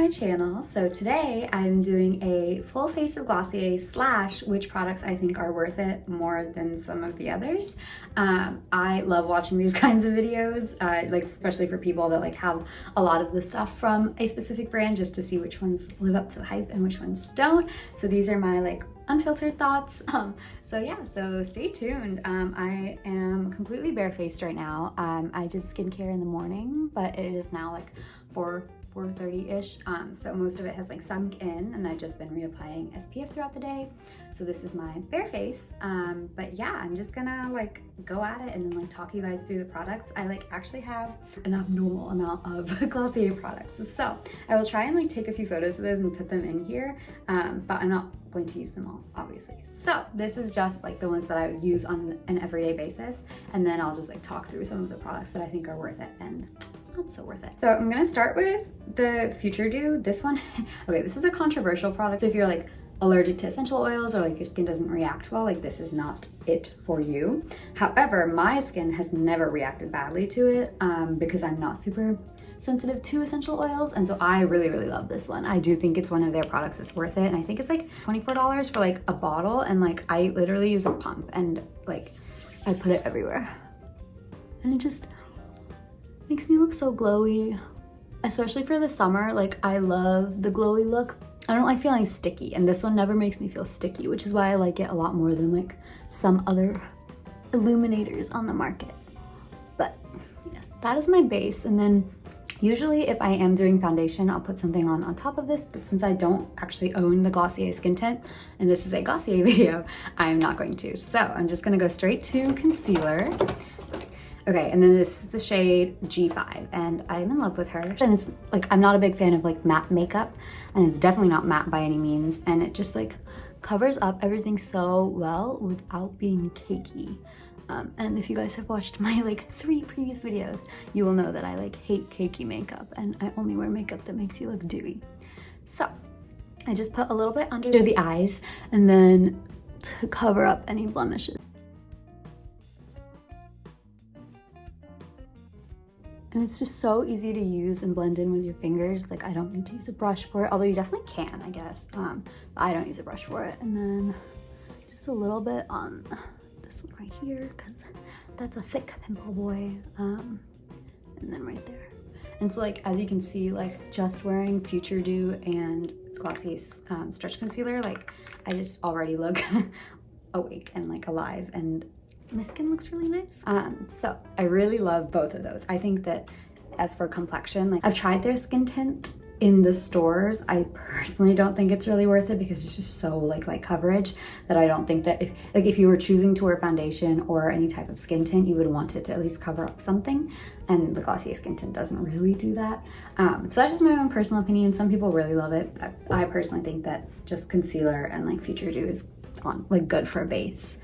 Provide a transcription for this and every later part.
my channel. So today I'm doing a full face of Glossier / which products I think are worth it more than some of the others. I love watching these kinds of videos, like especially for people that like have a lot of the stuff from a specific brand, just to see which ones live up to the hype and which ones don't. So these are my like unfiltered thoughts. So yeah, so stay tuned. I am completely barefaced right now. I did skincare in the morning, but it is now like 4:30-ish, so most of it has like sunk in, and I've just been reapplying SPF throughout the day. So this is my bare face, but yeah, I'm just gonna like go at it and then like talk you guys through the products. I like actually have an abnormal amount of Glossier products, so I will try and like take a few photos of those and put them in here, but I'm not going to use them all, obviously. So this is just like the ones that I use on an everyday basis, and then I'll just like talk through some of the products that I think are worth it and not so worth it. So I'm gonna start with the Future Dew. This one, okay, this is a controversial product. If you're like allergic to essential oils or like your skin doesn't react well, like this is not it for you. However, my skin has never reacted badly to it because I'm not super sensitive to essential oils, and so I really love this one. I do think it's one of their products that's worth it, and I think it's like $24 for like a bottle, and like I literally use a pump and like I put it everywhere, and it just makes me look so glowy, especially for the summer. Like I love the glowy look. I don't like feeling sticky, and this one never makes me feel sticky, which is why I like it a lot more than like some other illuminators on the market. But yes, that is my base, and then usually if I am doing foundation, I'll put something on top of this, but since I don't actually own the Glossier skin tint, and this is a Glossier video, I'm not going to. So I'm just gonna go straight to concealer. Okay, and then this is the shade G5, and I'm in love with her. And it's like, I'm not a big fan of like matte makeup, and it's definitely not matte by any means, and it just like covers up everything so well without being cakey. And if you guys have watched my like 3 previous videos, you will know that I like hate cakey makeup, and I only wear makeup that makes you look dewy. So I just put a little bit under the eyes, and then to cover up any blemishes. And it's just so easy to use and blend in with your fingers. Like I don't need to use a brush for it, although you definitely can, I guess. But I don't use a brush for it. And then just a little bit on this one right here, because that's a thick pimple boy. And then right there. And so like, as you can see, like just wearing Future Dew and Glossier's stretch concealer, like I just already look awake and like alive, and my skin looks really nice. So I really love both of those. I think that as for complexion, like I've tried their skin tint in the stores. I personally don't think it's really worth it because it's just so like light coverage that I don't think that if you were choosing to wear foundation or any type of skin tint, you would want it to at least cover up something, and the Glossier skin tint doesn't really do that. So that's just my own personal opinion. Some people really love it. I personally think that just concealer and like Future Dew is like good for a base.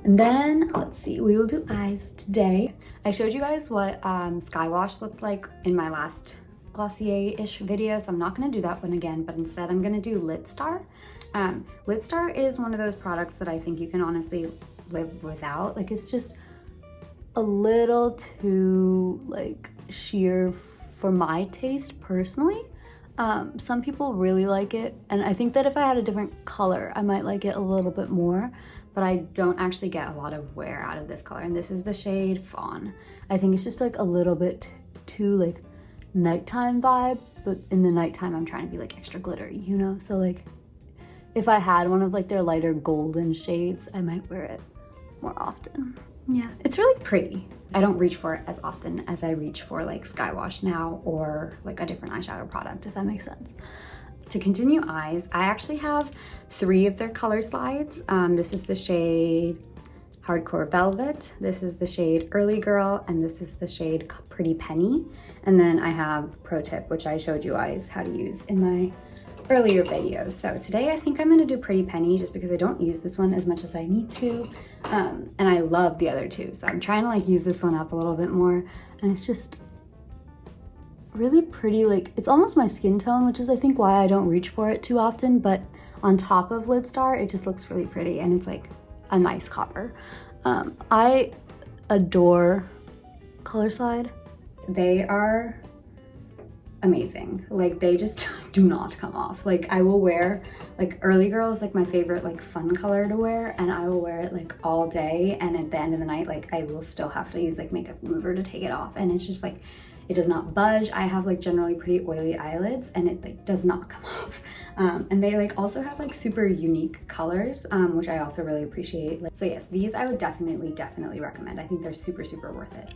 And then, let's see, we will do eyes today. I showed you guys what Skywash looked like in my last Glossier-ish video, so I'm not gonna do that one again, but instead I'm gonna do Lit Star. Lit Star is one of those products that I think you can honestly live without. Like it's just a little too like sheer for my taste personally. Some people really like it, and I think that if I had a different color, I might like it a little bit more, but I don't actually get a lot of wear out of this color. And this is the shade Fawn. I think it's just like a little bit too like nighttime vibe, but in the nighttime I'm trying to be like extra glittery, you know? So like if I had one of like their lighter golden shades, I might wear it more often. Yeah, it's really pretty. I don't reach for it as often as I reach for like Skywash now or like a different eyeshadow product, if that makes sense. To continue eyes, I actually have 3 of their color slides. This is the shade Hardcore Velvet, this is the shade Early Girl, and this is the shade Pretty Penny. And then I have Pro Tip, which I showed you guys how to use in my earlier videos. So today I think I'm gonna do Pretty Penny just because I don't use this one as much as I need to. And I love the other 2. So I'm trying to like use this one up a little bit more. And it's just really pretty, like it's almost my skin tone, which is I think why I don't reach for it too often. But on top of Lit Star, it just looks really pretty, and it's like a nice copper. I adore Color Slide. They are amazing. Like they just do not come off. Like I will wear, like Early Girl is like my favorite like fun color to wear, and I will wear it like all day, and at the end of the night like I will still have to use like makeup remover to take it off, and it's just like it does not budge. I have like generally pretty oily eyelids, and it like does not come off. And they like also have like super unique colors, which I also really appreciate. Like, so yes, these I would definitely recommend. I think they're super worth it.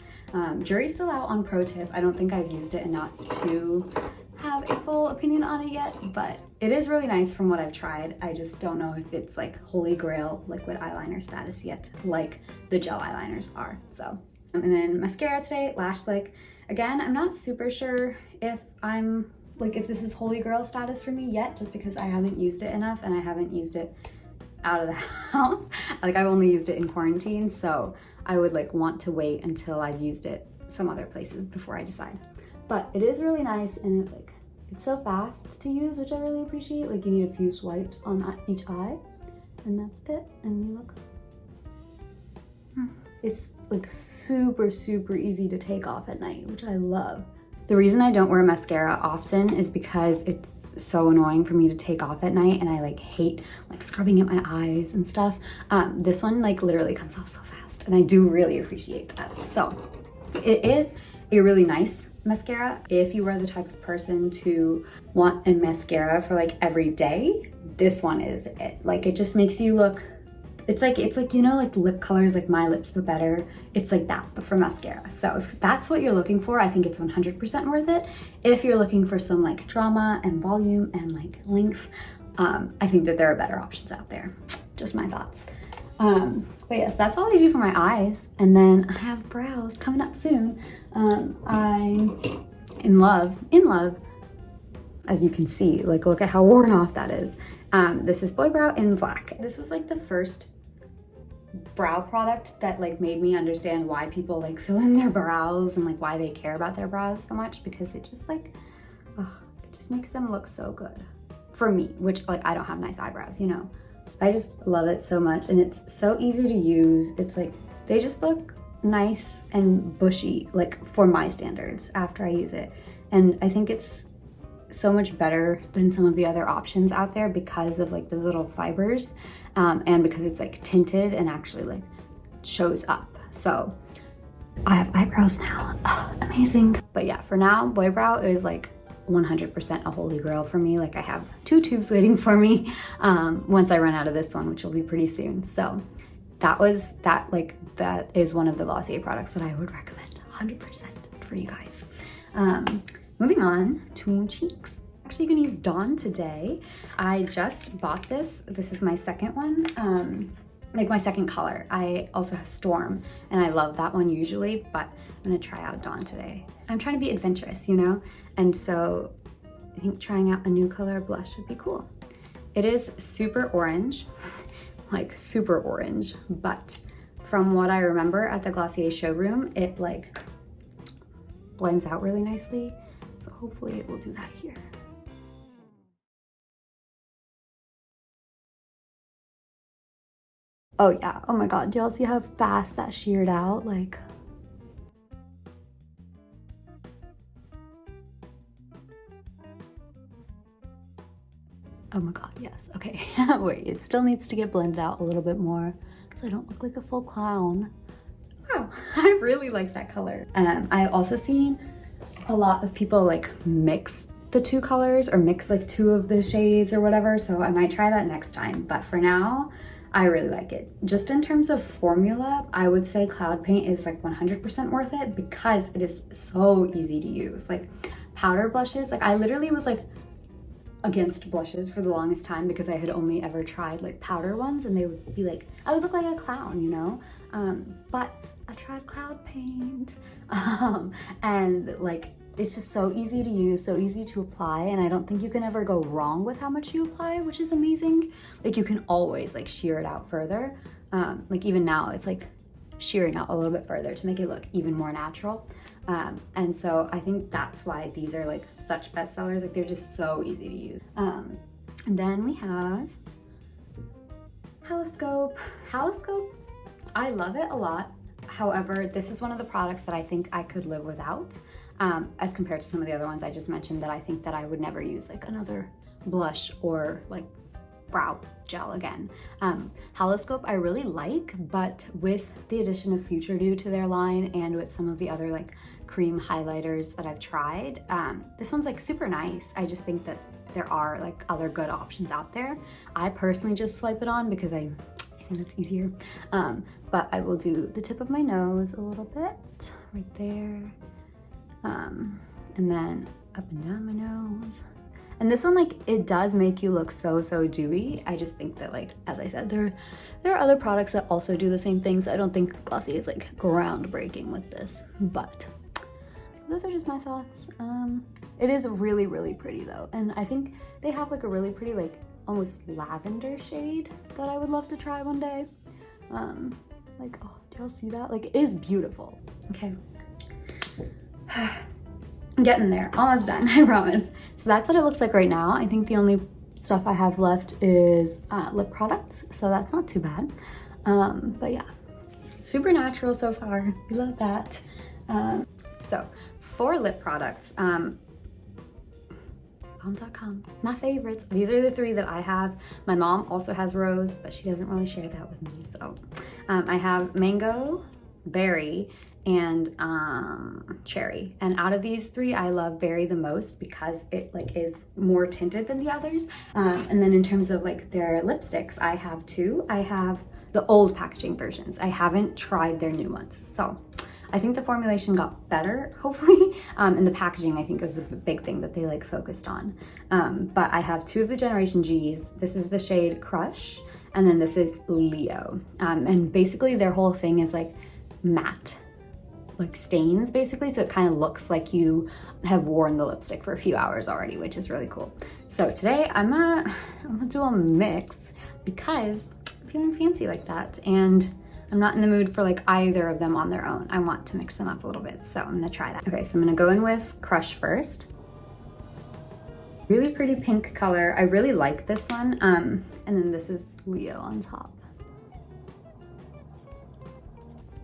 Jury's still out on pro tip. I don't think I've used it enough to have a full opinion on it yet, but it is really nice from what I've tried. I just don't know if it's like holy grail liquid eyeliner status yet, like the gel eyeliners are. So, and then mascara today, Lash Slick. Again, I'm not super sure if if this is holy grail status for me yet, just because I haven't used it enough and I haven't used it out of the house. Like I've only used it in quarantine, so I would like want to wait until I've used it some other places before I decide. But it is really nice, and it's so fast to use, which I really appreciate. Like you need a few swipes on each eye, and that's it, and you look. It's like super easy to take off at night, which I love. The reason I don't wear mascara often is because it's so annoying for me to take off at night, and I like hate like scrubbing at my eyes and stuff. This one like literally comes off so fast, and I do really appreciate that. So it is a really nice mascara. If you are the type of person to want a mascara for like every day, this one is it. Like it just makes you look, it's like, you know, like lip colors, like My Lips But Better. It's like that, but for mascara. So if that's what you're looking for, I think it's 100% worth it. If you're looking for some like drama and volume and like length, I think that there are better options out there. Just my thoughts. But yes, that's all I do for my eyes. And then I have brows coming up soon. I'm in love, as you can see. Like, look at how worn off that is. This is Boy Brow in black. This was like the first brow product that like made me understand why people like fill in their brows and like why they care about their brows so much, because it just like, it just makes them look so good for me, which like I don't have nice eyebrows, you know. I just love it so much, and it's so easy to use. It's like, they just look nice and bushy, like for my standards after I use it. And I think it's so much better than some of the other options out there because of like those little fibers, and because it's like tinted and actually like shows up. So I have eyebrows now. Oh, amazing. But yeah, for now, Boy Brow is like 100% a holy grail for me. Like I have 2 tubes waiting for me once I run out of this one, which will be pretty soon. So that is one of the Glossier products that I would recommend 100% for you guys. Moving on to cheeks. Actually gonna use Dawn today. I just bought this. This is my second one, like my second color. I also have Storm, and I love that one usually, but I'm gonna try out Dawn today. I'm trying to be adventurous, you know? And so I think trying out a new color blush would be cool. It is super orange, like super orange, but from what I remember at the Glossier showroom, it like blends out really nicely. So hopefully it will do that here. Oh yeah, oh my God, do y'all see how fast that sheared out? Like, oh my God, yes, okay. Wait, it still needs to get blended out a little bit more because I don't look like a full clown. Wow, I really like that color. I've also seen a lot of people like mix the 2 colors or mix like 2 of the shades or whatever, so I might try that next time. But for now, I really like it. Just in terms of formula, I would say Cloud Paint is like 100% worth it because it is so easy to use. Like powder blushes, like I literally was like against blushes for the longest time because I had only ever tried like powder ones, and they would be like, I would look like a clown, you know? But I tried Cloud Paint, and like it's just so easy to use, so easy to apply, and I don't think you can ever go wrong with how much you apply, which is amazing. Like you can always like shear it out further. Like even now it's like shearing out a little bit further to make it look even more natural. And so I think that's why these are like such bestsellers. Like they're just so easy to use. And then we have Haloscope. Haloscope, I love it a lot. However, this is one of the products that I think I could live without, as compared to some of the other ones I just mentioned that I think that I would never use like another blush or like brow gel again. Haloscope I really like, but with the addition of Future Dew to their line and with some of the other like cream highlighters that I've tried, this one's like super nice. I just think that there are like other good options out there. I personally just swipe it on because I think that's easier. But I will do the tip of my nose a little bit right there. And then up and down my nose. And this one, like, it does make you look so dewy. I just think that, like, as I said, there are other products that also do the same things. I don't think Glossier is like groundbreaking with this, but those are just my thoughts. It is really pretty though. And I think they have like a really pretty, like almost lavender shade that I would love to try one day. Like, oh, do y'all see that? Like, it is beautiful. Okay. I'm getting there, almost done, I promise. So that's what it looks like right now. I think the only stuff I have left is lip products, so that's not too bad. But yeah, super natural so far. We love that. So for lip products, Balm.com, my favorites. These are the 3 that I have. My mom also has rose, but she doesn't really share that with me. So I have mango, berry, and cherry. And out of these 3, I love berry the most because it like is more tinted than the others. And then in terms of like their lipsticks, I have 2. I have the old packaging versions. I haven't tried their new ones. So I think the formulation got better, hopefully, and the packaging I think was the big thing that they like focused on. But I have 2 of the Generation Gs. This is the shade Crush, and then this is Leo. And basically their whole thing is like matte, like stains basically, so it kind of looks like you have worn the lipstick for a few hours already, which is really cool. So today I'm gonna do a mix because I'm feeling fancy like that, and I'm not in the mood for like either of them on their own. I want to mix them up a little bit, so I'm gonna try that. Okay, so I'm gonna go in with Crush first. Really pretty pink color. I really like this one. And then this is Leo on top.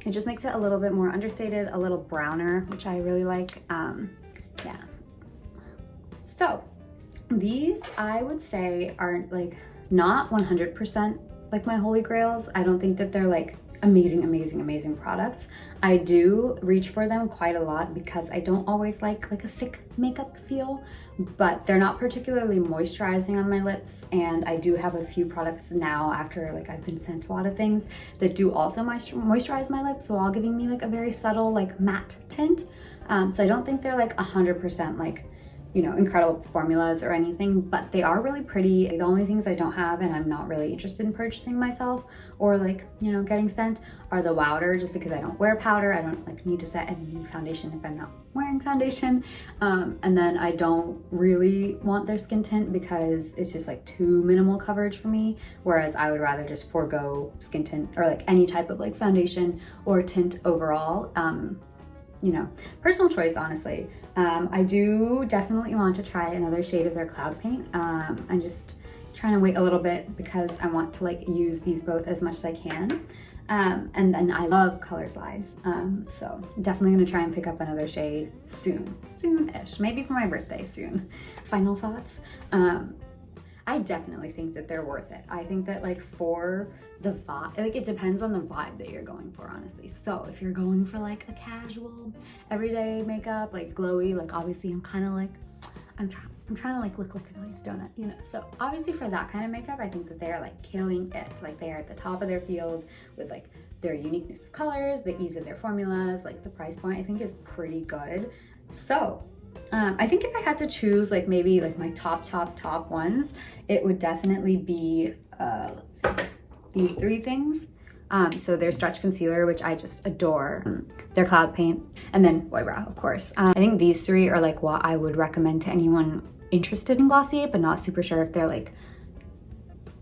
It just makes it a little bit more understated, a little browner, which I really like. Yeah. So these I would say are like not 100% like my holy grails. I don't think that they're like amazing products. I do reach for them quite a lot because I don't always like a thick makeup feel, but they're not particularly moisturizing on my lips. And I do have a few products now after like I've been sent a lot of things that do also moisturize my lips while giving me like a very subtle like matte tint. So I don't think they're like 100% like, you know, incredible formulas or anything, but they are really pretty. The only things I don't have and I'm not really interested in purchasing myself or like, you know, getting sent are the powder, just because I don't wear powder. I don't like need to set any foundation if I'm not wearing foundation. And then I don't really want their skin tint because it's just like too minimal coverage for me. Whereas I would rather just forego skin tint or like any type of like foundation or tint overall. You know, personal choice, honestly. I do definitely want to try another shade of their Cloud Paint. I'm just trying to wait a little bit because I want to like use these both as much as I can. And then I love color slides. So definitely gonna try and pick up another shade soon-ish, maybe for my birthday soon. Final thoughts. I definitely think that they're worth it. I think that like for the vibe, like it depends on the vibe that you're going for, honestly. So if you're going for like a casual, everyday makeup, like glowy, like obviously I'm kind of like, I'm trying to like look like a nice donut, you know? So obviously for that kind of makeup, I think that they're like killing it. Like they are at the top of their field with like their uniqueness of colors, the ease of their formulas, like the price point I think is pretty good. So I think if I had to choose like maybe like my top ones, it would definitely be, let's see, these 3 things. So their Stretch Concealer, which I just adore, their Cloud Paint, and then Eyebrow, of course. I think these 3 are like what I would recommend to anyone interested in Glossier, but not super sure if they're like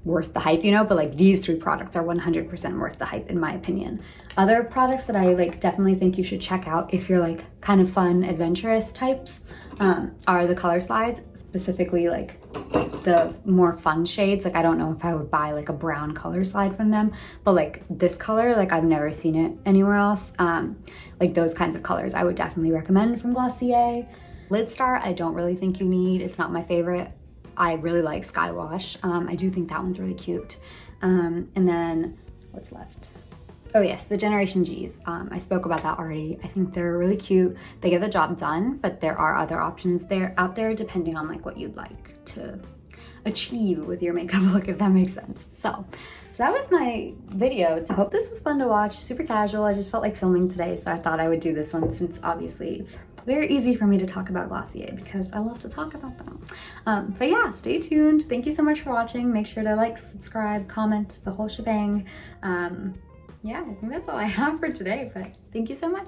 worth the hype, you know, but like these 3 products are 100% worth the hype in my opinion. Other products that I like definitely think you should check out if you're like kind of fun, adventurous types are the color slides, specifically like the more fun shades. Like I don't know if I would buy like a brown color slide from them, but like this color, like I've never seen it anywhere else. Like those kinds of colors I would definitely recommend from Glossier. Lid Star, I don't really think you need. It's not my favorite. I really like Sky Wash. I do think that one's really cute. And then what's left? Oh yes, the Generation Gs. I spoke about that already. I think they're really cute. They get the job done, but there are other options out there depending on like what you'd like to achieve with your makeup look, if that makes sense. So that was my video. I hope this was fun to watch, super casual. I just felt like filming today, so I thought I would do this one since obviously it's very easy for me to talk about Glossier because I love to talk about them. But yeah, stay tuned. Thank you so much for watching. Make sure to like, subscribe, comment, the whole shebang. Yeah, I think that's all I have for today, but thank you so much.